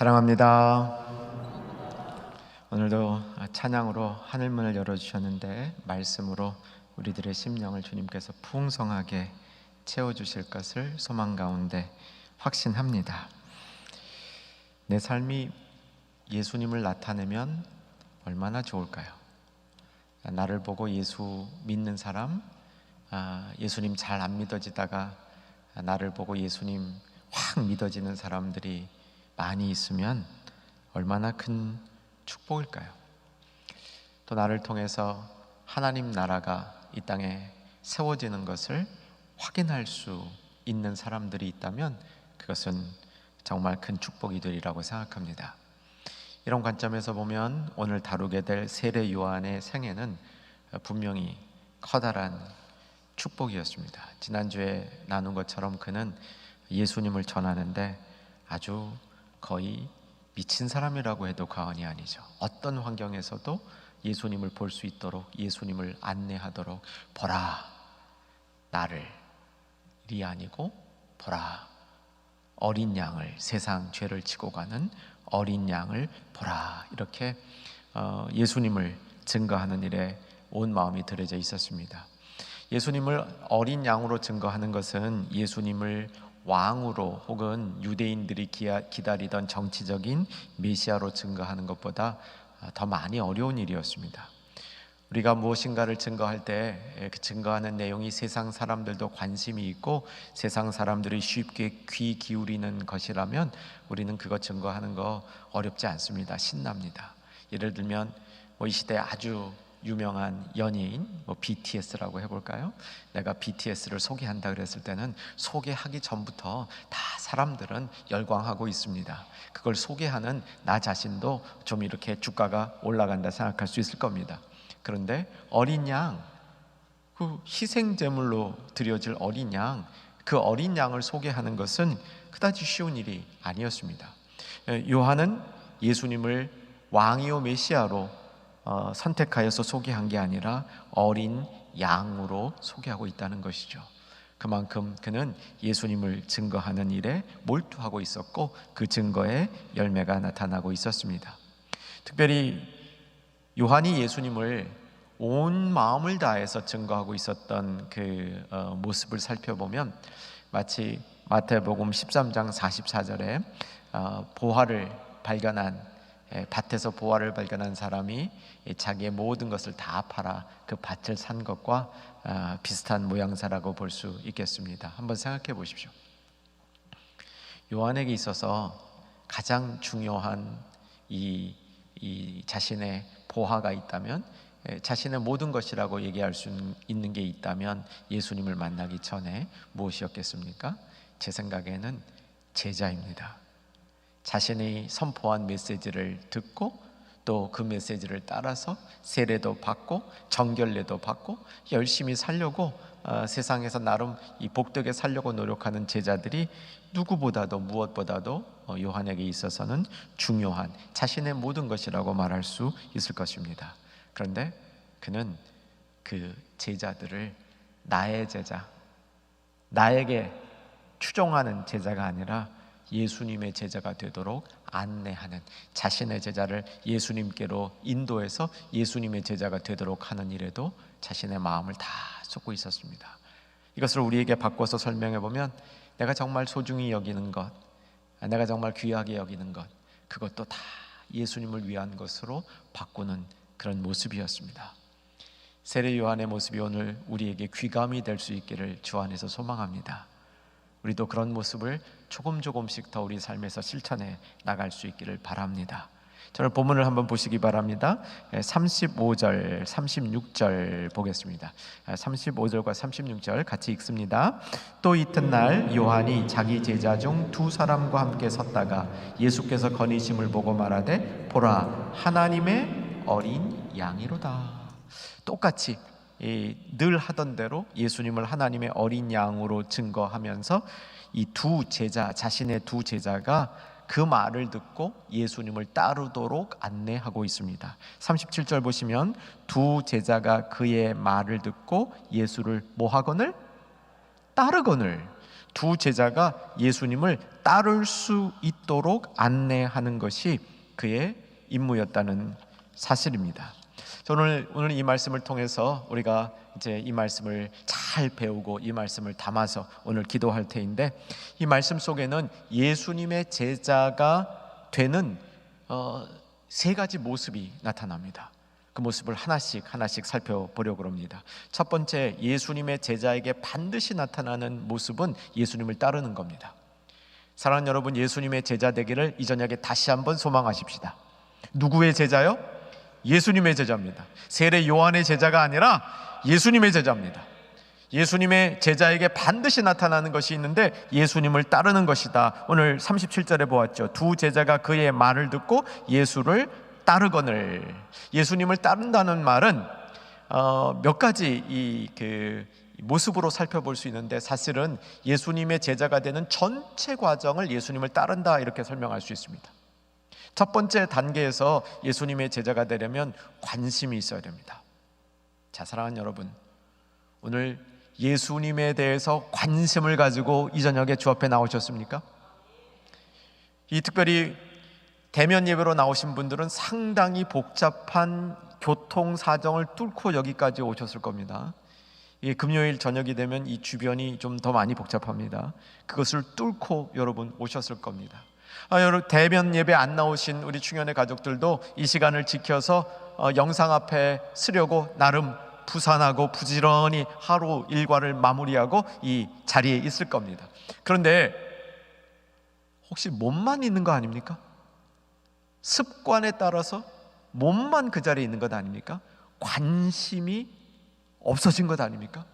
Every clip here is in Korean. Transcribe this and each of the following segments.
사랑합니다. 오늘도 찬양으로 하늘문을 열어주셨는데 말씀으로 우리들의 심령을 주님께서 풍성하게 채워주실 것을 소망 가운데 확신합니다. 내 삶이 예수님을 나타내면 얼마나 좋을까요? 나를 보고 예수 믿는 사람, 예수님 잘 안 믿어지다가 나를 보고 예수님 확 믿어지는 사람들이 많이 있으면 얼마나 큰 축복일까요? 또 나를 통해서 하나님 나라가 이 땅에 세워지는 것을 확인할 수 있는 사람들이 있다면 그것은 정말 큰 축복이 되리라고 생각합니다. 이런 관점에서 보면 오늘 다루게 될 세례 요한의 생애는 분명히 커다란 축복이었습니다. 지난주에 나눈 것처럼 그는 예수님을 전하는데 아주 거의 미친 사람이라고 해도 과언이 아니죠. 어떤 환경에서도 예수님을 볼 수 있도록, 예수님을 안내하도록, 보라 나를, 이 아니고 보라 어린 양을, 세상 죄를 지고 가는 어린 양을 보라, 이렇게 예수님을 증거하는 일에 온 마음이 들여져 있었습니다. 예수님을 어린 양으로 증거하는 것은 예수님을 왕으로 혹은 유대인들이 기다리던 정치적인 메시아로 증거하는 것보다 더 많이 어려운 일이었습니다. 우리가 무엇인가를 증거할 때 그 증거하는 내용이 세상 사람들도 관심이 있고 세상 사람들이 쉽게 귀 기울이는 것이라면 우리는 그거 증거하는 거 어렵지 않습니다. 신납니다. 예를 들면 이 시대에 아주 유명한 연예인, BTS라고 해볼까요? 내가 BTS를 소개한다 그랬을 때는 소개하기 전부터 다 사람들은 열광하고 있습니다. 그걸 소개하는 나 자신도 좀 이렇게 주가가 올라간다 생각할 수 있을 겁니다. 그런데 어린 양, 그 희생제물로 드려질 어린 양, 그 어린 양을 소개하는 것은 그다지 쉬운 일이 아니었습니다. 요한은 예수님을 왕이요 메시아로 선택하여서 소개한 게 아니라 어린 양으로 소개하고 있다는 것이죠. 그만큼 그는 예수님을 증거하는 일에 몰두하고 있었고 그 증거에 열매가 나타나고 있었습니다. 특별히 요한이 예수님을 온 마음을 다해서 증거하고 있었던 그 모습을 살펴보면 마치 마태복음 13장 44절에 보화를 발견한, 밭에서 보화를 발견한 사람이 자기의 모든 것을 다 팔아 그 밭을 산 것과 비슷한 모양새라고 볼 수 있겠습니다. 한번 생각해 보십시오. 요한에게 있어서 가장 중요한 이 자신의 보화가 있다면, 자신의 모든 것이라고 얘기할 수 있는 게 있다면 예수님을 만나기 전에 무엇이었겠습니까? 제 생각에는 제자입니다. 자신이 선포한 메시지를 듣고 또 그 메시지를 따라서 세례도 받고 정결례도 받고 열심히 살려고 세상에서 나름 이 복되게 살려고 노력하는 제자들이 누구보다도 무엇보다도 요한에게 있어서는 중요한 자신의 모든 것이라고 말할 수 있을 것입니다. 그런데 그는 그 제자들을 나의 제자, 나에게 추종하는 제자가 아니라 예수님의 제자가 되도록 안내하는, 자신의 제자를 예수님께로 인도해서 예수님의 제자가 되도록 하는 일에도 자신의 마음을 다 쏟고 있었습니다. 이것을 우리에게 바꿔서 설명해 보면 내가 정말 소중히 여기는 것, 내가 정말 귀하게 여기는 것, 그것도 다 예수님을 위한 것으로 바꾸는 그런 모습이었습니다. 세례 요한의 모습이 오늘 우리에게 귀감이 될 수 있기를 주 안에서 소망합니다. 우리도 그런 모습을 조금씩 더 우리 삶에서 실천해 나갈 수 있기를 바랍니다. 저는 본문을 한번 보시기 바랍니다. 35절, 36절 보겠습니다. 35절과 36절 같이 읽습니다. 또 이튿날 요한이 자기 제자 중 두 사람과 함께 섰다가 예수께서 거니심을 보고 말하되 보라 하나님의 어린 양이로다. 똑같이 늘 하던 대로 예수님을 하나님의 어린 양으로 증거하면서 이 두 제자, 자신의 두 제자가 그 말을 듣고 예수님을 따르도록 안내하고 있습니다. 37절 보시면 두 제자가 그의 말을 듣고 예수를 뭐하거늘? 따르거늘. 두 제자가 예수님을 따를 수 있도록 안내하는 것이 그의 임무였다는 사실입니다. 저는 오늘 이 말씀을 통해서 우리가 이제 이 말씀을 잘 배우고 이 말씀을 담아서 오늘 기도할 테인데, 이 말씀 속에는 예수님의 제자가 되는 세 가지 모습이 나타납니다. 그 모습을 하나씩 살펴보려고 합니다. 첫 번째, 예수님의 제자에게 반드시 나타나는 모습은 예수님을 따르는 겁니다. 사랑하는 여러분, 예수님의 제자 되기를 이 저녁에 다시 한번 소망하십시다. 누구의 제자요? 예수님의 제자입니다. 세례 요한의 제자가 아니라 예수님의 제자입니다. 예수님의 제자에게 반드시 나타나는 것이 있는데 예수님을 따르는 것이다. 오늘 37절에 보았죠. 두 제자가 그의 말을 듣고 예수를 따르거늘. 예수님을 따른다는 말은 몇 가지 그 모습으로 살펴볼 수 있는데, 사실은 예수님의 제자가 되는 전체 과정을 예수님을 따른다, 이렇게 설명할 수 있습니다. 첫 번째 단계에서 예수님의 제자가 되려면 관심이 있어야 됩니다. 자, 사랑하는 여러분, 오늘 예수님에 대해서 관심을 가지고 이 저녁에 주 앞에 나오셨습니까? 이 특별히 대면 예배로 나오신 분들은 상당히 복잡한 교통 사정을 뚫고 여기까지 오셨을 겁니다. 금요일 저녁이 되면 이 주변이 좀 더 많이 복잡합니다. 그것을 뚫고 여러분 오셨을 겁니다. 여러분, 대면 예배 안 나오신 우리 충현의 가족들도 이 시간을 지켜서 영상 앞에 서려고 나름 부산하고 부지런히 하루 일과를 마무리하고 이 자리에 있을 겁니다. 그런데 혹시 몸만 있는 거 아닙니까? 습관에 따라서 몸만 그 자리에 있는 것 아닙니까? 관심이 없어진 것 아닙니까?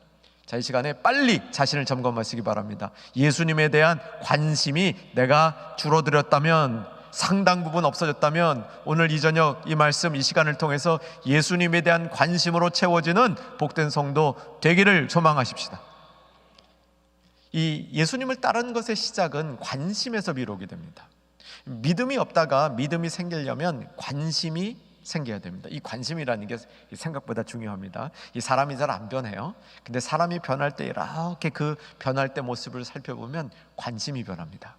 자, 이 시간에 빨리 자신을 점검하시기 바랍니다. 예수님에 대한 관심이 내가 줄어들었다면, 상당 부분 없어졌다면, 오늘 이 저녁 이 말씀 이 시간을 통해서 예수님에 대한 관심으로 채워지는 복된 성도 되기를 소망하십시다. 이 예수님을 따르는 것의 시작은 관심에서 비롯이 됩니다. 믿음이 없다가 믿음이 생기려면 관심이 생겨야 됩니다. 이 관심이라는 게 생각보다 중요합니다. 이 사람이 잘 안 변해요. 근데 사람이 변할 때 이렇게 그 변할 때 모습을 살펴보면 관심이 변합니다.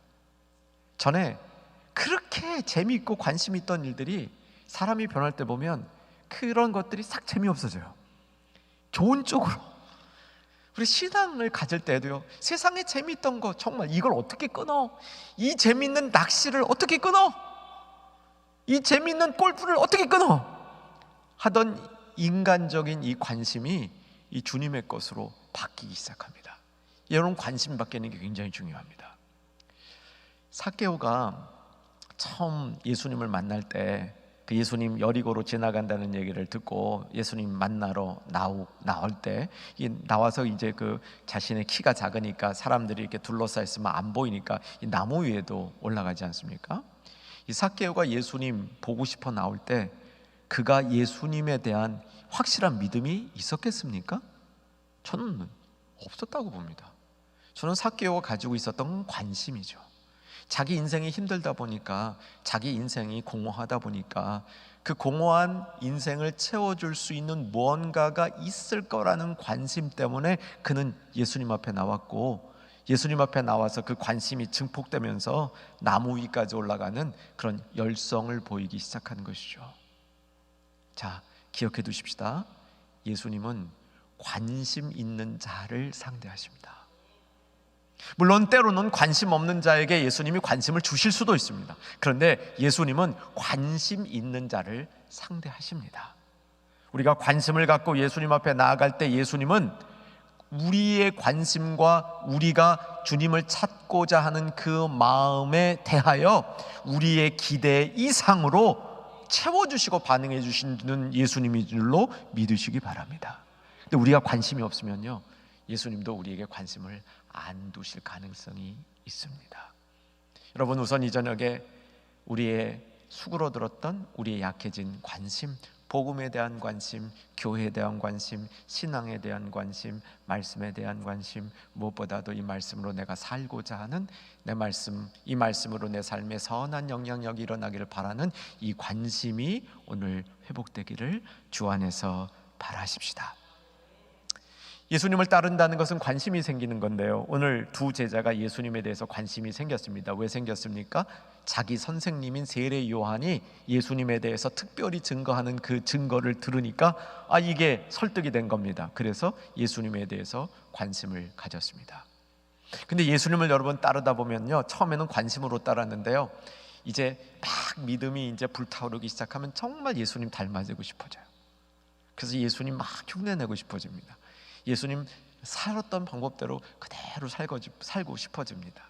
전에 그렇게 재미있고 관심 있던 일들이 사람이 변할 때 보면 그런 것들이 싹 재미없어져요. 좋은 쪽으로. 우리 신앙을 가질 때도요, 세상에 재미있던 거, 정말 이걸 어떻게 끊어? 이 재미있는 낚시를 어떻게 끊어? 이 재미있는 골프를 어떻게 끊어? 하던 인간적인 이 관심이 이 주님의 것으로 바뀌기 시작합니다. 이런 관심 바뀌는 게 굉장히 중요합니다. 삭개오가 처음 예수님을 만날 때 그 예수님 여리고로 지나간다는 얘기를 듣고 예수님 만나러 나올 때 나와서 이제 그 자신의 키가 작으니까 사람들이 이렇게 둘러싸여 있으면 안 보이니까 이 나무 위에도 올라가지 않습니까? 이 삭개오가 예수님 보고 싶어 나올 때 그가 예수님에 대한 확실한 믿음이 있었겠습니까? 저는 없었다고 봅니다. 저는 삭개오가 가지고 있었던 관심이죠. 자기 인생이 힘들다 보니까, 자기 인생이 공허하다 보니까 그 공허한 인생을 채워줄 수 있는 무언가가 있을 거라는 관심 때문에 그는 예수님 앞에 나왔고, 예수님 앞에 나와서 그 관심이 증폭되면서 나무 위까지 올라가는 그런 열성을 보이기 시작한 것이죠. 자, 기억해 두십시다. 예수님은 관심 있는 자를 상대하십니다. 물론 때로는 관심 없는 자에게 예수님이 관심을 주실 수도 있습니다. 그런데 예수님은 관심 있는 자를 상대하십니다. 우리가 관심을 갖고 예수님 앞에 나아갈 때 예수님은 우리의 관심과 우리가 주님을 찾고자 하는 그 마음에 대하여 우리의 기대 이상으로 채워주시고 반응해 주시는 예수님인 줄로 믿으시기 바랍니다. 근데 우리가 관심이 없으면요, 예수님도 우리에게 관심을 안 두실 가능성이 있습니다. 여러분, 우선 이 저녁에 우리의 수그러들었던 우리의 약해진 관심, 복음에 대한 관심, 교회에 대한 관심, 신앙에 대한 관심, 말씀에 대한 관심, 무엇보다도 이 말씀으로 내가 살고자 하는 내 말씀, 이 말씀으로 내 삶에 선한 영향력이 일어나기를 바라는 이 관심이 오늘 회복되기를 주 안에서 바라십시다. 예수님을 따른다는 것은 관심이 생기는 건데요, 오늘 두 제자가 예수님에 대해서 관심이 생겼습니다. 왜 생겼습니까? 자기 선생님인 세례 요한이 예수님에 대해서 특별히 증거하는 그 증거를 들으니까 이게 설득이 된 겁니다. 그래서 예수님에 대해서 관심을 가졌습니다. 근데 예수님을 여러분 따르다 보면요, 처음에는 관심으로 따랐는데요, 이제 막 믿음이 이제 불타오르기 시작하면 정말 예수님 닮아지고 싶어져요. 그래서 예수님 막 흉내내고 싶어집니다. 예수님 살았던 방법대로 그대로 살고 싶어집니다.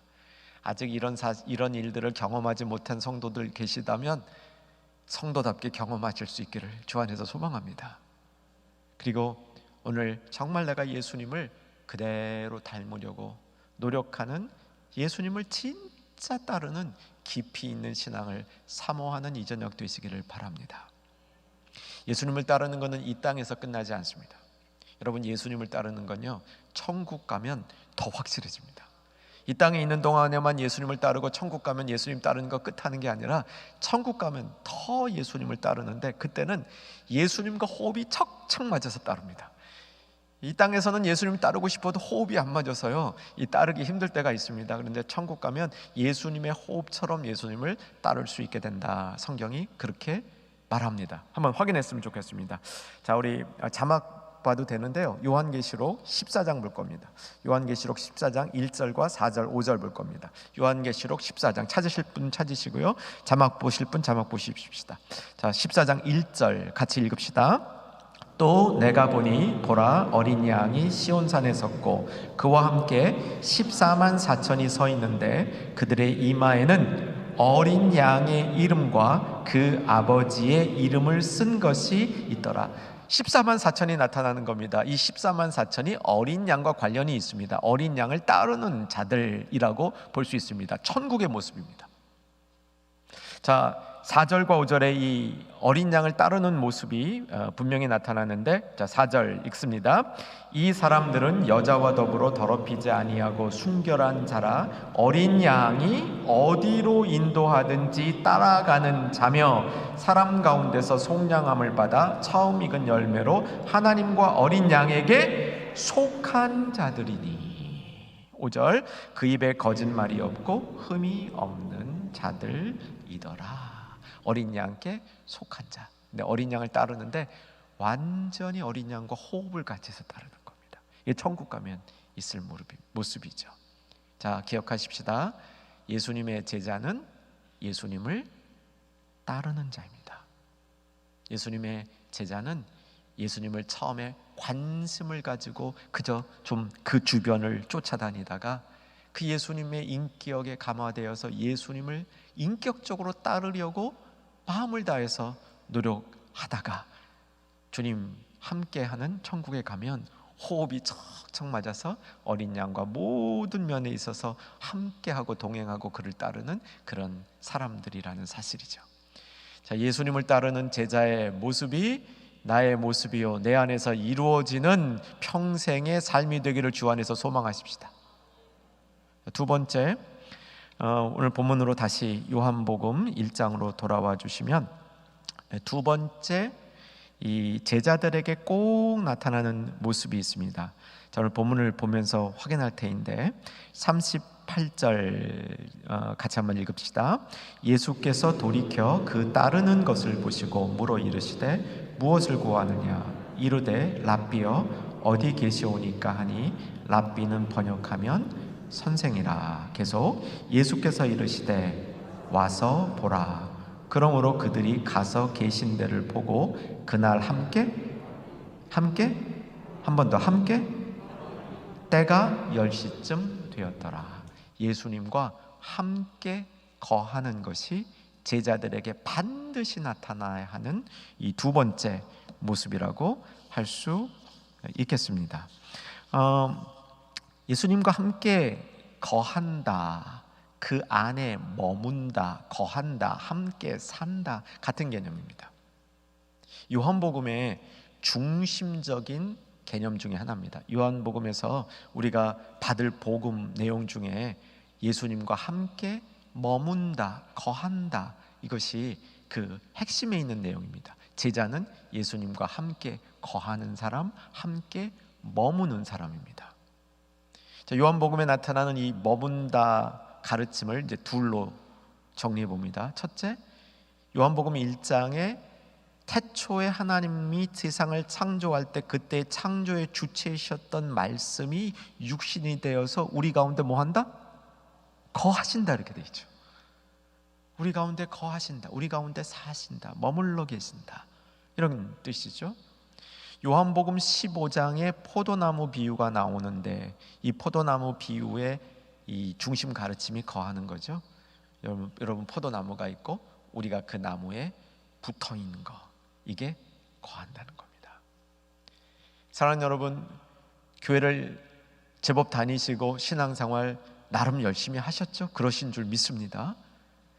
아직 이런 일들을 경험하지 못한 성도들 계시다면 성도답게 경험하실 수 있기를 주 안에서 소망합니다. 그리고 오늘 정말 내가 예수님을 그대로 닮으려고 노력하는, 예수님을 진짜 따르는 깊이 있는 신앙을 사모하는 이 저녁 되시기를 바랍니다. 예수님을 따르는 것은 이 땅에서 끝나지 않습니다. 여러분, 예수님을 따르는 건요, 천국 가면 더 확실해집니다. 이 땅에 있는 동안에만 예수님을 따르고 천국 가면 예수님 따르는 거 끝하는 게 아니라 천국 가면 더 예수님을 따르는데, 그때는 예수님과 호흡이 척척 맞아서 따릅니다. 이 땅에서는 예수님 따르고 싶어도 호흡이 안 맞아서요, 이 따르기 힘들 때가 있습니다. 그런데 천국 가면 예수님의 호흡처럼 예수님을 따를 수 있게 된다. 성경이 그렇게 말합니다. 한번 확인했으면 좋겠습니다. 자, 우리 자막 봐도 되는데요, 요한계시록 14장 볼 겁니다. 요한계시록 14장 1절과 4절 5절 볼 겁니다. 요한계시록 14장 찾으실 분 찾으시고요, 자막 보실 분 자막 보십시다. 자, 14장 1절 같이 읽읍시다. 또 내가 보니 보라, 어린 양이 시온산에 섰고 그와 함께 14만 4천이 서 있는데 그들의 이마에는 어린 양의 이름과 그 아버지의 이름을 쓴 것이 있더라. 14만 4천이 나타나는 겁니다. 이 14만 4천이 어린 양과 관련이 있습니다. 어린 양을 따르는 자들이라고 볼 수 있습니다. 천국의 모습입니다. 자, 4절과 5절에 이 어린 양을 따르는 모습이 분명히 나타나는데, 자, 4절 읽습니다. 이 사람들은 여자와 더불어 더럽히지 아니하고 순결한 자라 어린 양이 어디로 인도하든지 따라가는 자며 사람 가운데서 속량함을 받아 처음 익은 열매로 하나님과 어린 양에게 속한 자들이니. 5절, 그 입에 거짓말이 없고 흠이 없는 자들이더라. 어린 양께 속한 자. 근데 어린 양을 따르는데 완전히 어린 양과 호흡을 같이 해서 따르는 겁니다. 이게 천국 가면 있을 모습이죠. 자, 기억하십시다. 예수님의 제자는 예수님을 따르는 자입니다. 예수님의 제자는 예수님을 처음에 관심을 가지고 그저 좀 그 주변을 쫓아다니다가 그 예수님의 인격에 감화되어서 예수님을 인격적으로 따르려고 마음을 다해서 노력하다가 주님 함께하는 천국에 가면 호흡이 척척 맞아서 어린 양과 모든 면에 있어서 함께하고 동행하고 그를 따르는 그런 사람들이라는 사실이죠. 자, 예수님을 따르는 제자의 모습이 나의 모습이요 내 안에서 이루어지는 평생의 삶이 되기를 주 안에서 소망하십시다. 두 번째, 오늘 본문으로 다시 요한복음 1장으로 돌아와 주시면 두 번째 이 제자들에게 꼭 나타나는 모습이 있습니다. 자, 오늘 본문을 보면서 확인할 터인데 38절 같이 한번 읽읍시다. 예수께서 돌이켜 그 따르는 것을 보시고 물어 이르시되 무엇을 구하느냐 이르되 랍비여 어디 계시오니까 하니 랍비는 번역하면 선생이라. 계속 예수께서 이르시되 와서 보라. 그러므로 그들이 가서 계신 데를 보고 그날 함께 한 번 더 함께 때가 10시쯤 되었더라. 예수님과 함께 거하는 것이 제자들에게 반드시 나타나야 하는 이 두 번째 모습이라고 할 수 있겠습니다. 예수님과 함께 거한다, 그 안에 머문다, 거한다, 함께 산다 같은 개념입니다. 요한복음의 중심적인 개념 중에 하나입니다. 요한복음에서 우리가 받을 복음 내용 중에 예수님과 함께 머문다, 거한다, 이것이 그 핵심에 있는 내용입니다. 제자는 예수님과 함께 거하는 사람, 함께 머무는 사람입니다. 자, 요한복음에 나타나는 이 머문다 가르침을 이제 둘로 정리해 봅니다. 첫째, 요한복음 1장에 태초에 하나님이 세상을 창조할 때 그때 창조의 주체이셨던 말씀이 육신이 되어서 우리 가운데 뭐 한다? 거하신다, 이렇게 되어 있죠. 우리 가운데 거하신다, 우리 가운데 사신다, 머물러 계신다, 이런 뜻이죠. 요한복음 15장에 포도나무 비유가 나오는데 이 포도나무 비유의 이 중심 가르침이 거하는 거죠. 여러분 포도나무가 있고 우리가 그 나무에 붙어 있는 거, 이게 거한다는 겁니다. 사랑하는 여러분, 교회를 제법 다니시고 신앙생활 나름 열심히 하셨죠? 그러신 줄 믿습니다.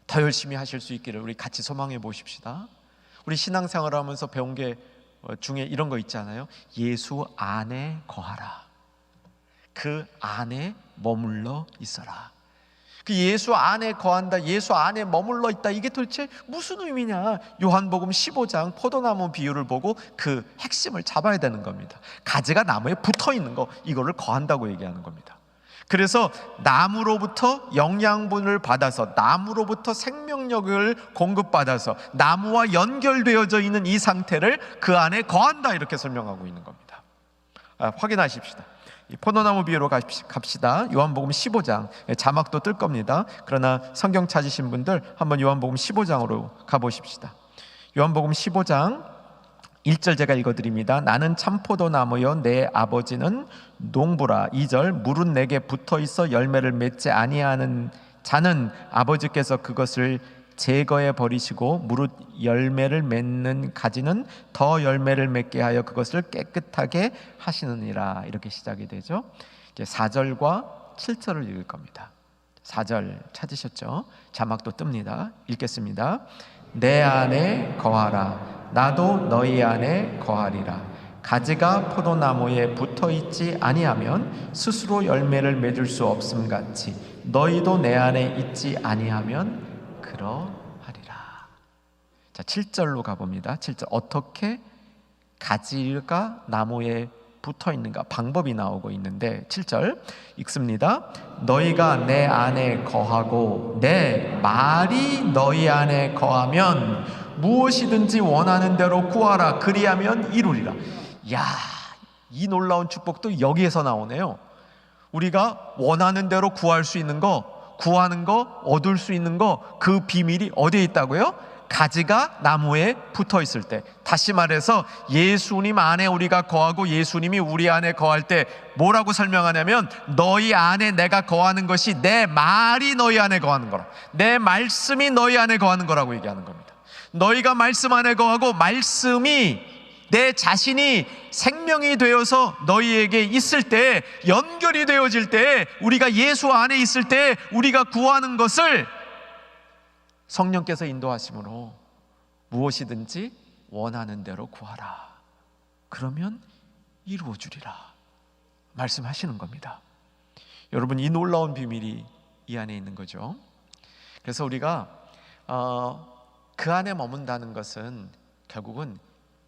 더 열심히 하실 수 있기를 우리 같이 소망해 보십시다. 우리 신앙생활 하면서 배운 게 중에 이런 거 있잖아요. 예수 안에 거하라. 그 안에 머물러 있어라. 그 예수 안에 거한다, 예수 안에 머물러 있다, 이게 도대체 무슨 의미냐? 요한복음 15장 포도나무 비유를 보고 그 핵심을 잡아야 되는 겁니다. 가지가 나무에 붙어 있는 거, 이거를 거한다고 얘기하는 겁니다. 그래서 나무로부터 영양분을 받아서, 나무로부터 생명력을 공급받아서 나무와 연결되어져 있는 이 상태를 그 안에 거한다, 이렇게 설명하고 있는 겁니다. 확인하십시다. 포도나무 비유로 갑시다. 요한복음 15장, 자막도 뜰 겁니다. 그러나 성경 찾으신 분들 한번 요한복음 15장으로 가보십시다. 요한복음 15장 1절 제가 읽어드립니다. 나는 참포도나무여 내 아버지는 농부라. 2절 물은 내게 붙어있어 열매를 맺지 아니하는 자는 아버지께서 그것을 제거해 버리시고 무릇 열매를 맺는 가지는 더 열매를 맺게 하여 그것을 깨끗하게 하시느니라. 이렇게 시작이 되죠. 이제 4절과 7절을 읽을 겁니다. 4절 찾으셨죠? 자막도 뜹니다. 읽겠습니다. 내 안에 거하라. 나도 너희 안에 거하리라. 가지가 포도나무에 붙어있지 아니하면 스스로 열매를 맺을 수 없음 같이 너희도 내 안에 있지 아니하면 그러하리라. 자, 7절로 가봅니다. 7절, 어떻게 가지가 나무에 붙어 있는가 방법이 나오고 있는데 7절 읽습니다. 너희가 내 안에 거하고 내 말이 너희 안에 거하면 무엇이든지 원하는 대로 구하라. 그리하면 이루리라. 야, 이 놀라운 축복도 여기에서 나오네요. 우리가 원하는 대로 구할 수 있는 거, 구하는 거, 얻을 수 있는 거, 그 비밀이 어디에 있다고요? 가지가 나무에 붙어 있을 때. 다시 말해서 예수님 안에 우리가 거하고 예수님이 우리 안에 거할 때 뭐라고 설명하냐면 너희 안에 내가 거하는 것이 내 말이 너희 안에 거하는 거라. 내 말씀이 너희 안에 거하는 거라고 얘기하는 겁니다. 너희가 말씀 안에 거하고 말씀이 내 자신이 생명이 되어서 너희에게 있을 때, 연결이 되어질 때, 우리가 예수 안에 있을 때 우리가 구하는 것을 성령께서 인도하심으로 무엇이든지 원하는 대로 구하라. 그러면 이루어주리라 말씀하시는 겁니다. 여러분, 이 놀라운 비밀이 이 안에 있는 거죠. 그래서 우리가 그 안에 머문다는 것은 결국은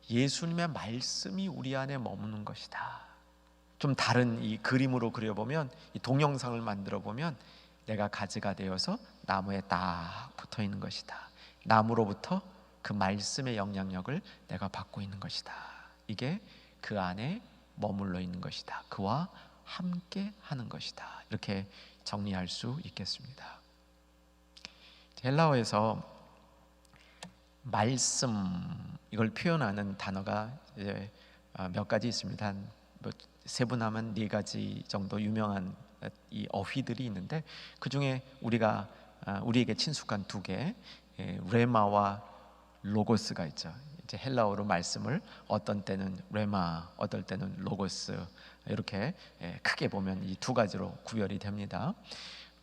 예수님의 말씀이 우리 안에 머무는 것이다. 좀 다른 이 그림으로 그려보면, 이 동영상을 만들어 보면 내가 가지가 되어서 나무에 딱 붙어 있는 것이다. 나무로부터 그 말씀의 영향력을 내가 받고 있는 것이다. 이게 그 안에 머물러 있는 것이다. 그와 함께 하는 것이다. 이렇게 정리할 수 있겠습니다. 헬라어에서 말씀, 이걸 표현하는 단어가 이제 몇 가지 있습니다. 한 세분하면 4가지 정도 유명한 이 어휘들이 있는데, 그 중에 우리에게 친숙한 2개, 레마와 로고스가 있죠. 이제 헬라어로 말씀을 어떤 때는 레마, 어떨 때는 로고스, 이렇게 크게 보면 이 2가지로 구별이 됩니다.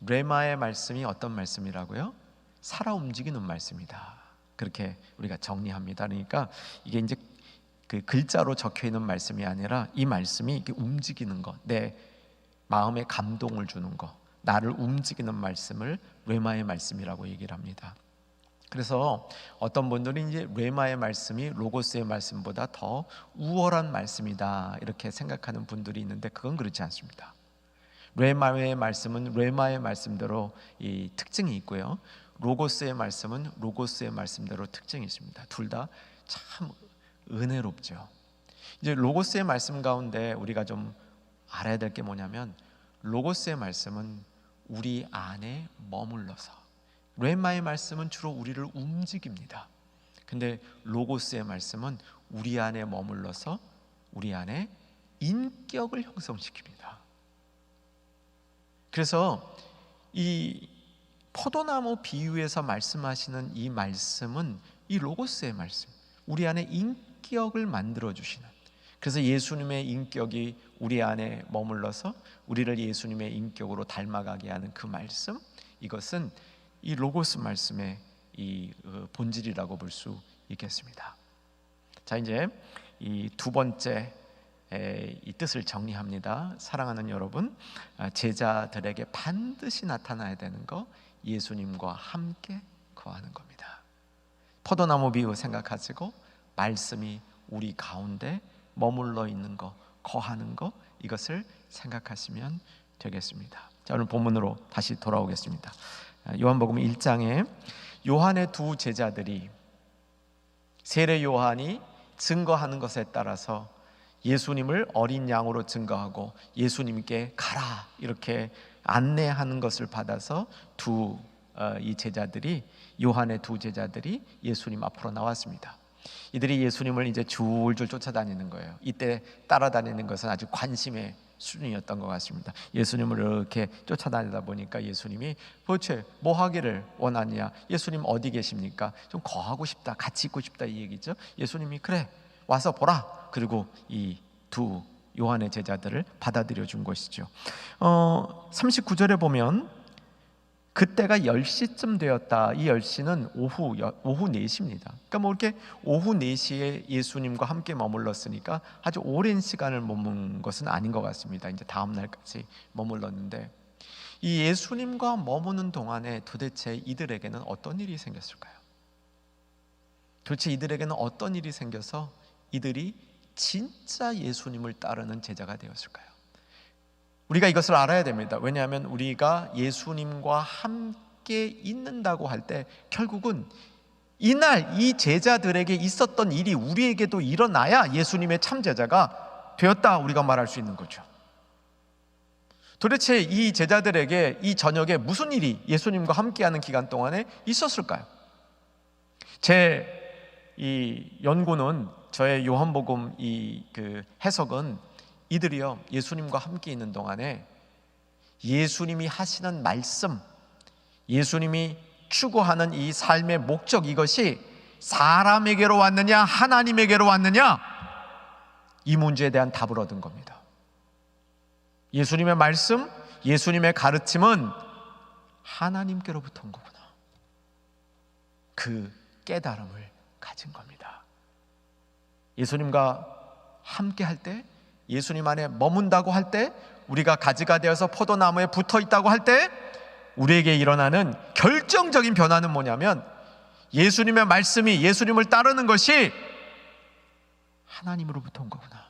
레마의 말씀이 어떤 말씀이라고요? 살아 움직이는 말씀이다. 그렇게 우리가 정리합니다. 그러니까 이게 이제 그 글자로 적혀 있는 말씀이 아니라 이 말씀이 이렇게 움직이는 것, 내 마음에 감동을 주는 것, 나를 움직이는 말씀을 레마의 말씀이라고 얘기를 합니다. 그래서 어떤 분들이 이제 레마의 말씀이 로고스의 말씀보다 더 우월한 말씀이다 이렇게 생각하는 분들이 있는데, 그건 그렇지 않습니다. 레마의 말씀은 레마의 말씀대로 이 특징이 있고요, 로고스의 말씀은 로고스의 말씀대로 특징이 있습니다. 둘 다 참 은혜롭죠. 이제 로고스의 말씀 가운데 우리가 좀 알아야 될 게 뭐냐면, 로고스의 말씀은 우리 안에 머물러서, 레마의 말씀은 주로 우리를 움직입니다. 근데 로고스의 말씀은 우리 안에 머물러서 우리 안에 인격을 형성시킵니다. 그래서 이 포도나무 비유에서 말씀하시는 이 말씀은 이 로고스의 말씀, 우리 안에 인격을 만들어주시는, 그래서 예수님의 인격이 우리 안에 머물러서 우리를 예수님의 인격으로 닮아가게 하는 그 말씀, 이것은 이 로고스 말씀의 이 본질이라고 볼 수 있겠습니다. 자, 이제 이 두 번째 이 뜻을 정리합니다. 사랑하는 여러분, 제자들에게 반드시 나타나야 되는 거, 예수님과 함께 거하는 겁니다. 포도나무 비유 생각하시고 말씀이 우리 가운데 머물러 있는 거, 거하는 거, 이것을 생각하시면 되겠습니다. 자, 오늘 본문으로 다시 돌아오겠습니다. 요한복음 1장에 요한의 두 제자들이 세례 요한이 증거하는 것에 따라서 예수님을 어린 양으로 증거하고 예수님께 가라 이렇게 안내하는 것을 받아서 이 제자들이, 요한의 두 제자들이 예수님 앞으로 나왔습니다. 이들이 예수님을 이제 줄줄 쫓아다니는 거예요. 이때 따라다니는 것은 아주 관심의 수준이었던 것 같습니다. 예수님을 이렇게 쫓아다니다 보니까 예수님이 도대체 뭐 하기를 원하냐, 예수님 어디 계십니까? 좀 거하고 싶다, 같이 있고 싶다, 이 얘기죠. 예수님이 그래 와서 보라, 그리고 이 두 요한의 제자들을 받아들여 준 것이죠. 39절에 보면 그때가 10시쯤 되었다. 이 10시는 오후 4시입니다. 그러니까 뭐 이렇게 오후 4시에 예수님과 함께 머물렀으니까 아주 오랜 시간을 머문 것은 아닌 것 같습니다. 이제 다음 날까지 머물렀는데, 이 예수님과 머무는 동안에 도대체 이들에게는 어떤 일이 생겼을까요? 도대체 이들에게는 어떤 일이 생겨서 이들이 진짜 예수님을 따르는 제자가 되었을까요? 우리가 이것을 알아야 됩니다. 왜냐하면 우리가 예수님과 함께 있는다고 할 때 결국은 이날 이 제자들에게 있었던 일이 우리에게도 일어나야 예수님의 참 제자가 되었다 우리가 말할 수 있는 거죠. 도대체 이 제자들에게 이 저녁에 무슨 일이 예수님과 함께하는 기간 동안에 있었을까요? 제 이 연구는, 저의 요한복음 그 해석은 이들이요, 예수님과 함께 있는 동안에 예수님이 하시는 말씀, 예수님이 추구하는 이 삶의 목적, 이것이 사람에게로 왔느냐 하나님에게로 왔느냐, 이 문제에 대한 답을 얻은 겁니다. 예수님의 말씀, 예수님의 가르침은 하나님께로부터 온 거구나, 그 깨달음을 가진 겁니다. 예수님과 함께 할 때, 예수님 안에 머문다고 할 때, 우리가 가지가 되어서 포도나무에 붙어 있다고 할 때 우리에게 일어나는 결정적인 변화는 뭐냐면, 예수님의 말씀이, 예수님을 따르는 것이 하나님으로부터 온 거구나,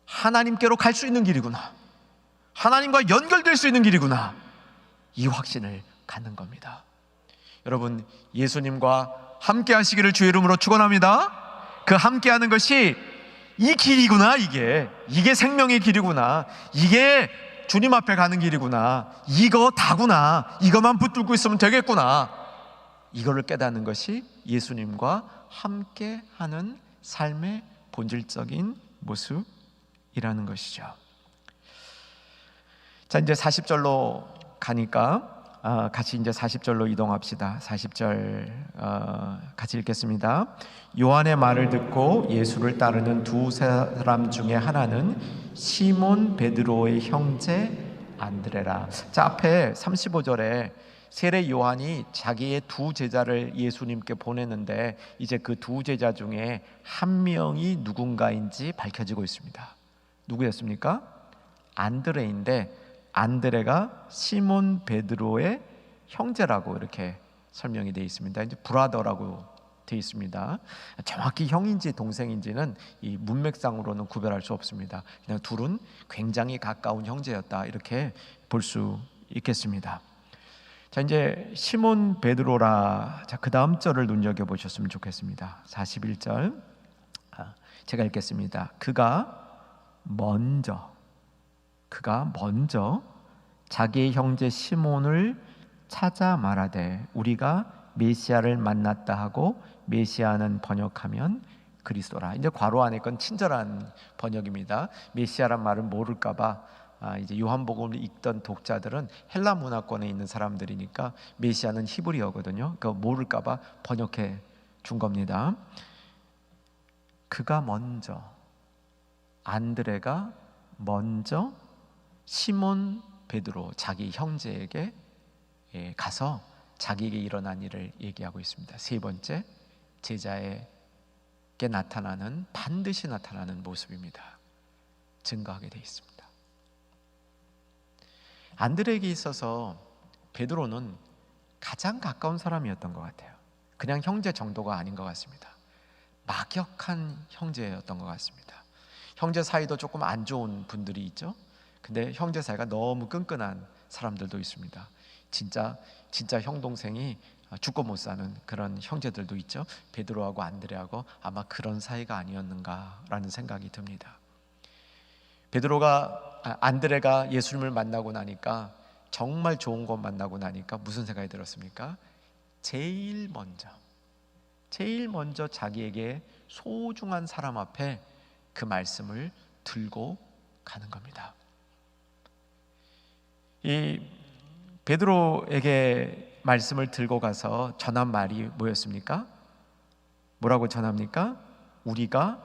하나님께로 갈 수 있는 길이구나, 하나님과 연결될 수 있는 길이구나, 이 확신을 갖는 겁니다. 여러분, 예수님과 함께 하시기를 주의 이름으로 축원합니다. 그 함께하는 것이 이 길이구나, 이게 생명의 길이구나, 이게 주님 앞에 가는 길이구나, 이거 다구나, 이것만 붙들고 있으면 되겠구나, 이거를 깨닫는 것이 예수님과 함께하는 삶의 본질적인 모습이라는 것이죠. 자, 이제 40절로 가니까 같이 이제 40절로 이동합시다. 40절 같이 읽겠습니다. 요한의 말을 듣고 예수를 따르는 두 사람 중에 하나는 시몬 베드로의 형제 안드레라. 자, 앞에 35절에 세례 요한이 자기의 두 제자를 예수님께 보내는데, 이제 그 두 제자 중에 한 명이 누군가인지 밝혀지고 있습니다. 누구였습니까? 안드레인데, 안드레가 시몬 베드로의 형제라고 이렇게 설명이 되어 있습니다. 이제 브라더라고 되어 있습니다. 정확히 형인지 동생인지는 이 문맥상으로는 구별할 수 없습니다. 그냥 둘은 굉장히 가까운 형제였다, 이렇게 볼 수 있겠습니다. 자, 이제 시몬 베드로라. 자, 그 다음 절을 눈여겨 보셨으면 좋겠습니다. 41절 제가 읽겠습니다. 그가 먼저 자기의 형제 시몬을 찾아 말하되 우리가 메시아를 만났다 하고, 메시아는 번역하면 그리스도라. 이제 괄호 안에 건 친절한 번역입니다. 메시아란 말은 모를까봐 이제 요한복음을 읽던 독자들은 헬라 문화권에 있는 사람들이니까 메시아는 히브리어거든요. 그러니까 모를까봐 번역해 준 겁니다. 그가 먼저, 안드레가 먼저 시몬 베드로, 자기 형제에게 가서 자기에게 일어난 일을 얘기하고 있습니다. 세 번째, 제자에게 반드시 나타나는 모습입니다. 증거하게 되어 있습니다. 안드레에게 있어서 베드로는 가장 가까운 사람이었던 것 같아요. 그냥 형제 정도가 아닌 것 같습니다. 막역한 형제였던 것 같습니다. 형제 사이도 조금 안 좋은 분들이 있죠. 근데 형제 사이가 너무 끈끈한 사람들도 있습니다. 진짜 형 동생이 죽고 못 사는 그런 형제들도 있죠. 베드로하고 안드레하고 아마 그런 사이가 아니었는가라는 생각이 듭니다. 안드레가 예수님을 만나고 나니까, 정말 좋은 것 만나고 나니까 무슨 생각이 들었습니까? 제일 먼저 자기에게 소중한 사람 앞에 그 말씀을 들고 가는 겁니다. 이 베드로에게 말씀을 들고 가서 전한 말이 뭐였습니까? 뭐라고 전합니까? 우리가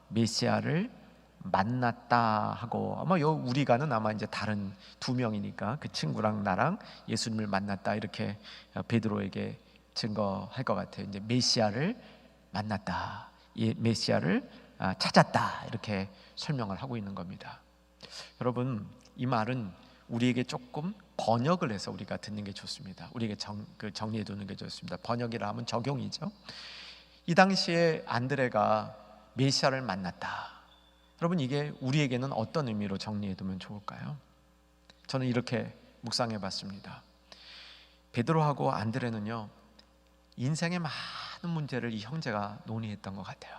메시아를 만났다 하고, 아마 요 우리가는 아마 이제 다른 두 명이니까 그 친구랑 나랑 예수님을 만났다, 이렇게 베드로에게 증거할 것 같아요. 이제 메시아를 만났다, 메시아를 찾았다, 이렇게 설명을 하고 있는 겁니다. 여러분, 이 말은 우리에게 조금 번역을 해서 우리가 듣는 게 좋습니다. 우리에게 정리해 두는 게 좋습니다. 번역이라 하면 적용이죠. 이 당시에 안드레가 메시아를 만났다. 여러분, 이게 우리에게는 어떤 의미로 정리해 두면 좋을까요? 저는 이렇게 묵상해 봤습니다. 베드로하고 안드레는요, 인생의 많은 문제를 이 형제가 논의했던 것 같아요.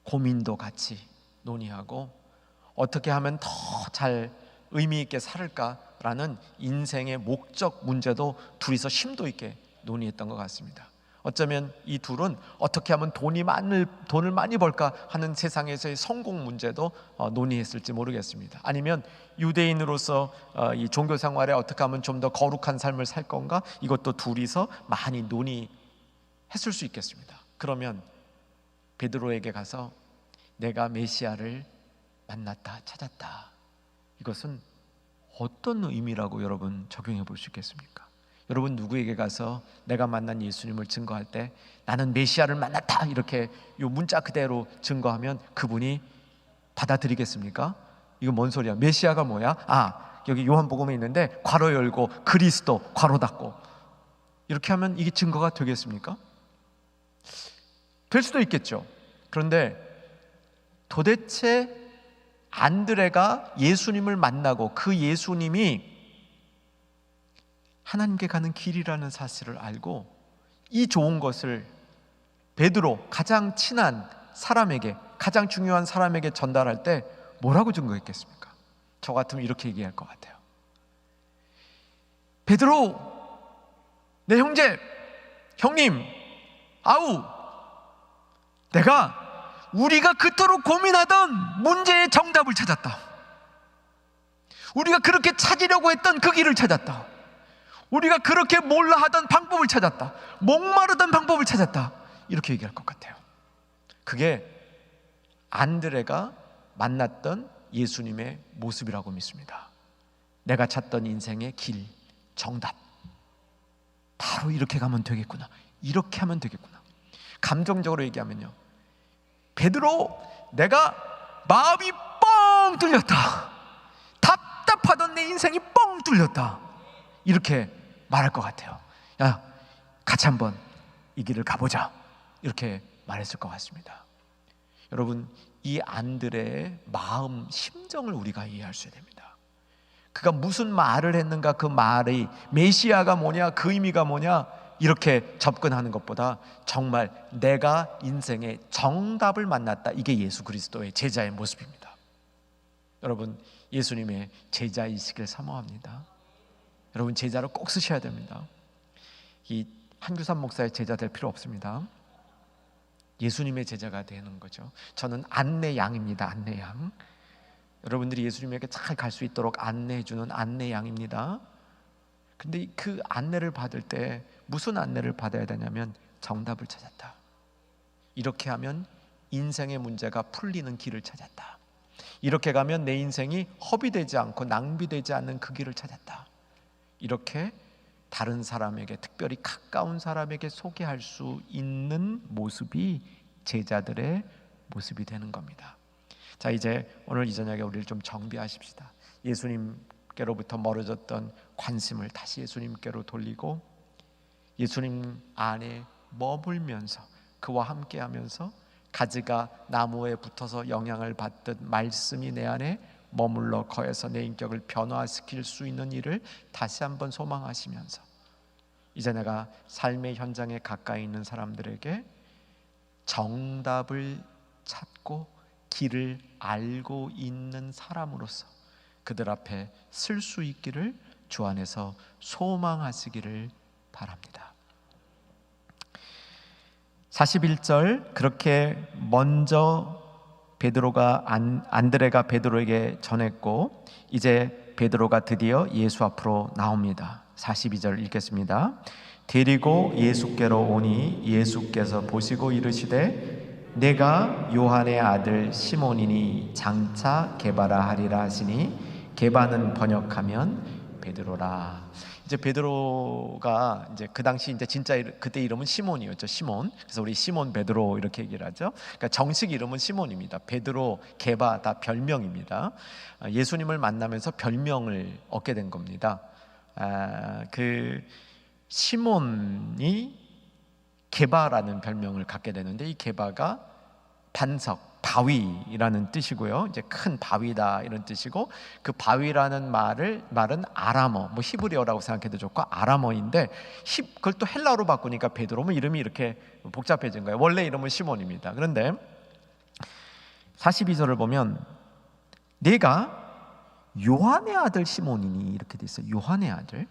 고민도 같이 논의하고, 어떻게 하면 더 잘 의미 있게 살을까라는 인생의 목적 문제도 둘이서 심도 있게 논의했던 것 같습니다. 어쩌면 이 둘은 어떻게 하면 돈을 많이 벌까 하는 세상에서의 성공 문제도 논의했을지 모르겠습니다. 아니면 유대인으로서 이 종교 생활에 어떻게 하면 좀 더 거룩한 삶을 살 건가, 이것도 둘이서 많이 논의했을 수 있겠습니다. 그러면 베드로에게 가서 내가 메시아를 만났다, 찾았다, 이것은 어떤 의미라고 여러분 적용해 볼 수 있겠습니까? 여러분, 누구에게 가서 내가 만난 예수님을 증거할 때 나는 메시아를 만났다, 이렇게 요 문자 그대로 증거하면 그분이 받아들이겠습니까? 이거 뭔 소리야? 메시아가 뭐야? 여기 요한복음에 있는데 괄호 열고 그리스도 괄호 닫고, 이렇게 하면 이게 증거가 되겠습니까? 될 수도 있겠죠. 그런데 도대체 안드레가 예수님을 만나고 그 예수님이 하나님께 가는 길이라는 사실을 알고 이 좋은 것을 베드로, 가장 친한 사람에게, 가장 중요한 사람에게 전달할 때 뭐라고 증거했겠습니까? 저 같으면 이렇게 얘기할 것 같아요. 베드로, 내 형제, 형님, 우리가 그토록 고민하던 문제의 정답을 찾았다. 우리가 그렇게 찾으려고 했던 그 길을 찾았다. 우리가 그렇게 몰라 하던 방법을 찾았다. 목마르던 방법을 찾았다. 이렇게 얘기할 것 같아요. 그게 안드레가 만났던 예수님의 모습이라고 믿습니다. 내가 찾던 인생의 길, 정답, 바로 이렇게 가면 되겠구나, 이렇게 하면 되겠구나. 감정적으로 얘기하면요, 베드로, 내가 마음이 뻥 뚫렸다, 답답하던 내 인생이 뻥 뚫렸다, 이렇게 말할 것 같아요. 야, 같이 한번 이 길을 가보자, 이렇게 말했을 것 같습니다. 여러분, 이 안드레의 마음, 심정을 우리가 이해할 수 있어야 됩니다. 그가 무슨 말을 했는가, 그 말이 메시아가 뭐냐, 그 의미가 뭐냐, 이렇게 접근하는 것보다 정말 내가 인생의 정답을 만났다, 이게 예수 그리스도의 제자의 모습입니다. 여러분, 예수님의 제자이시길 사모합니다. 여러분, 제자로 꼭 쓰셔야 됩니다. 이 한규삼 목사의 제자 될 필요 없습니다. 예수님의 제자가 되는 거죠. 저는 안내양입니다. 안내양. 여러분들이 예수님에게 잘 갈 수 있도록 안내해주는 안내양입니다. 근데 그 안내를 받을 때 무슨 안내를 받아야 되냐면 정답을 찾았다. 이렇게 하면 인생의 문제가 풀리는 길을 찾았다. 이렇게 가면 내 인생이 허비되지 않고 낭비되지 않는 그 길을 찾았다. 이렇게 다른 사람에게, 특별히 가까운 사람에게 소개할 수 있는 모습이 제자들의 모습이 되는 겁니다. 자, 이제 오늘 이 저녁에 우리를 좀 정비하십시다. 예수님께로부터 멀어졌던 관심을 다시 예수님께로 돌리고 예수님 안에 머물면서 그와 함께하면서 가지가 나무에 붙어서 영향을 받듯 말씀이 내 안에 머물러 거해서 내 인격을 변화시킬 수 있는 일을 다시 한번 소망하시면서 이제 내가 삶의 현장에 가까이 있는 사람들에게 정답을 찾고 길을 알고 있는 사람으로서 그들 앞에 쓸 수 있기를 주 안에서 소망하시기를 바랍니다. 41절, 그렇게 먼저 안드레가 베드로에게 전했고 이제 베드로가 드디어 예수 앞으로 나옵니다. 42절 읽겠습니다. 데리고 예수께로 오니 예수께서 보시고 이르시되 내가 요한의 아들 시몬이니 장차 게바라 하리라 하시니 게바는 번역하면 베드로라. 이제 베드로가 이제 그 당시 이제 진짜 그때 이름은 시몬이었죠. 시몬. 그래서 우리 시몬 베드로 이렇게 얘기를 하죠. 그러니까 정식 이름은 시몬입니다. 베드로, 게바 다 별명입니다. 예수님을 만나면서 별명을 얻게 된 겁니다. 그 시몬이 게바라는 별명을 갖게 되는데 이 게바가 반석, 바위라는 뜻이고요. 이제 큰 바위다 이런 뜻이고 그 바위라는 말은 아람어, 뭐 히브리어라고 생각해도 좋고 아람어인데 그걸 또 헬라어로 바꾸니까 베드로, 이름이 이렇게 복잡해진 거예요. 원래 이름은 시몬입니다. 그런데 42절을 보면 내가 요한의 아들 시몬이니 이렇게 돼 있어요. 요한의 아들.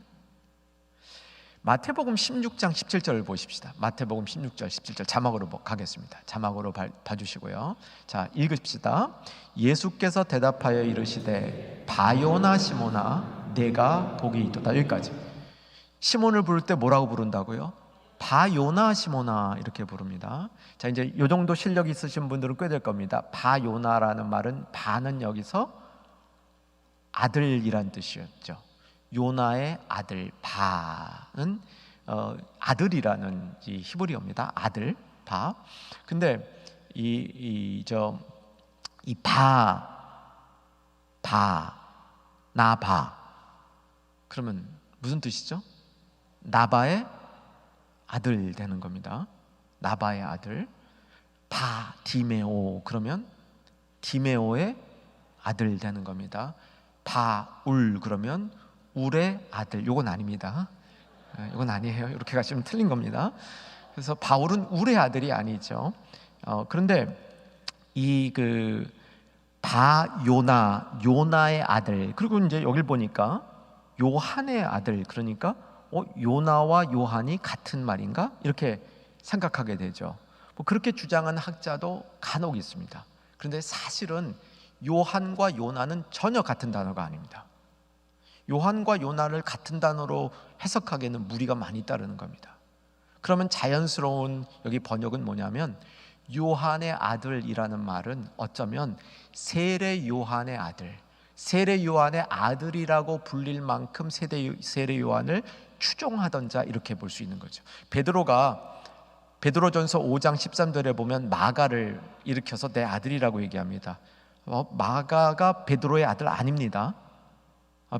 마태복음 16장 17절을 보십시다. 마태복음 16절 17절 자막으로 가겠습니다. 자막으로 봐주시고요. 자, 읽읍시다. 예수께서 대답하여 이르시되 바요나 시몬아 내가 복이 있도다. 여기까지. 시몬을 부를 때 뭐라고 부른다고요? 바요나 시몬아 이렇게 부릅니다. 자, 이제 이 정도 실력 있으신 분들은 꽤 될 겁니다. 바요나라는 말은 바는 여기서 아들이란 뜻이었죠. 요나의 아들, 바는 아들이라는 이 히브리어입니다. 아들, 바. 근데 이 나바 그러면 무슨 뜻이죠? 나바의 아들 되는 겁니다. 나바의 아들. 디메오 그러면 디메오의 아들 되는 겁니다. 바울 그러면 울의 아들. 요건 아닙니다. 이건 아니에요. 이렇게 가시면 틀린 겁니다. 그래서 바울은 울의 아들이 아니죠. 그런데 이 요나의 아들, 그리고 이제 여길 보니까 요한의 아들, 그러니까 요나와 요한이 같은 말인가 이렇게 생각하게 되죠. 뭐 그렇게 주장하는 학자도 간혹 있습니다. 그런데 사실은 요한과 요나는 전혀 같은 단어가 아닙니다. 요한과 요나를 같은 단어로 해석하기에는 무리가 많이 따르는 겁니다. 그러면 자연스러운 여기 번역은 뭐냐면 요한의 아들이라는 말은 어쩌면 세례 요한의 아들, 세례 요한의 아들이라고 불릴 만큼 세례 요한을 추종하던 자 이렇게 볼 수 있는 거죠. 베드로전서 5장 13절에 보면 마가를 일으켜서 내 아들이라고 얘기합니다. 마가가 베드로의 아들 아닙니다.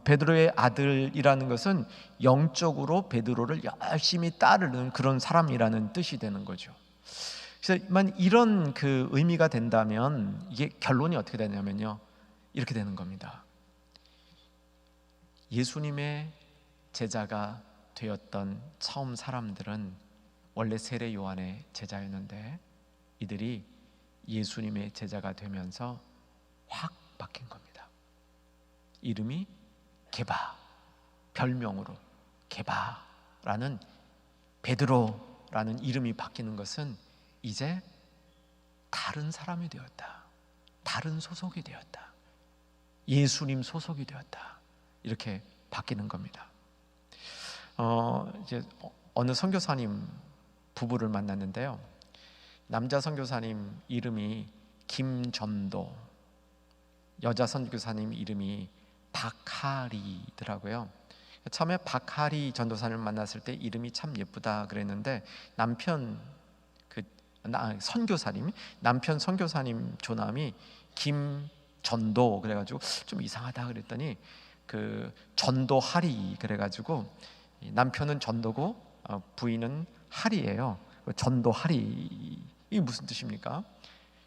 베드로의 아들이라는 것은 영적으로 베드로를 열심히 따르는 그런 사람이라는 뜻이 되는 거죠. 그래서 이런 그 의미가 된다면 이게 결론이 어떻게 되냐면요, 이렇게 되는 겁니다. 예수님의 제자가 되었던 처음 사람들은 원래 세례 요한의 제자였는데 이들이 예수님의 제자가 되면서 확 바뀐 겁니다. 이름이 게바, 별명으로 게바라는 베드로라는 이름이 바뀌는 것은 이제 다른 사람이 되었다, 다른 소속이 되었다, 예수님 소속이 되었다, 이렇게 바뀌는 겁니다. 이제 어느 선교사님 부부를 만났는데요, 남자 선교사님 이름이 김전도, 여자 선교사님 이름이 박하리더라고요. 처음에 박하리 전도사님을 만났을 때 이름이 참 예쁘다 그랬는데 남편 선교사님 조남이 김전도 그래가지고 좀 이상하다 그랬더니 그 전도하리 그래가지고 남편은 전도고 부인은 하리예요. 전도하리, 이게 무슨 뜻입니까?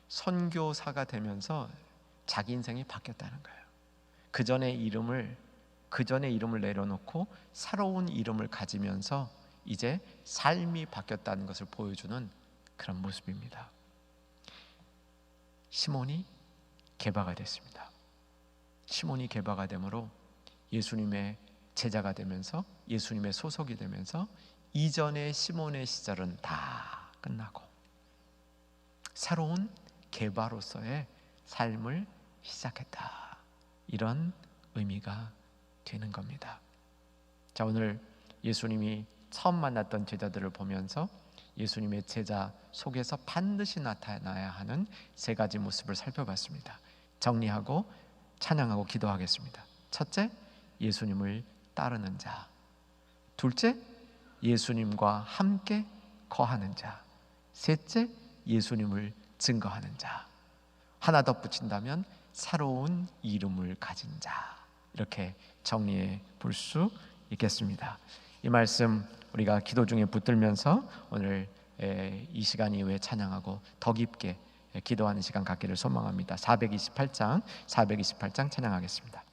선교사가 되면서 자기 인생이 바뀌었다는 거예요. 그 전의 이름을 내려놓고 새로운 이름을 가지면서 이제 삶이 바뀌었다는 것을 보여주는 그런 모습입니다. 시몬이 게바가 됐습니다. 시몬이 게바가 되므로 예수님의 제자가 되면서 예수님의 소속이 되면서 이전의 시몬의 시절은 다 끝나고 새로운 게바로서의 삶을 시작했다, 이런 의미가 되는 겁니다. 자, 오늘 예수님이 처음 만났던 제자들을 보면서 예수님의 제자 속에서 반드시 나타나야 하는 세 가지 모습을 살펴봤습니다. 정리하고 찬양하고 기도하겠습니다. 첫째, 예수님을 따르는 자. 둘째, 예수님과 함께 거하는 자. 셋째, 예수님을 증거하는 자. 하나 덧붙인다면 새로운 이름을 가진 자. 이렇게 정리해 볼 수 있겠습니다. 이 말씀 우리가 기도 중에 붙들면서 오늘 이 시간 이후에 찬양하고 더 깊게 기도하는 시간 갖기를 소망합니다. 428장 찬양하겠습니다.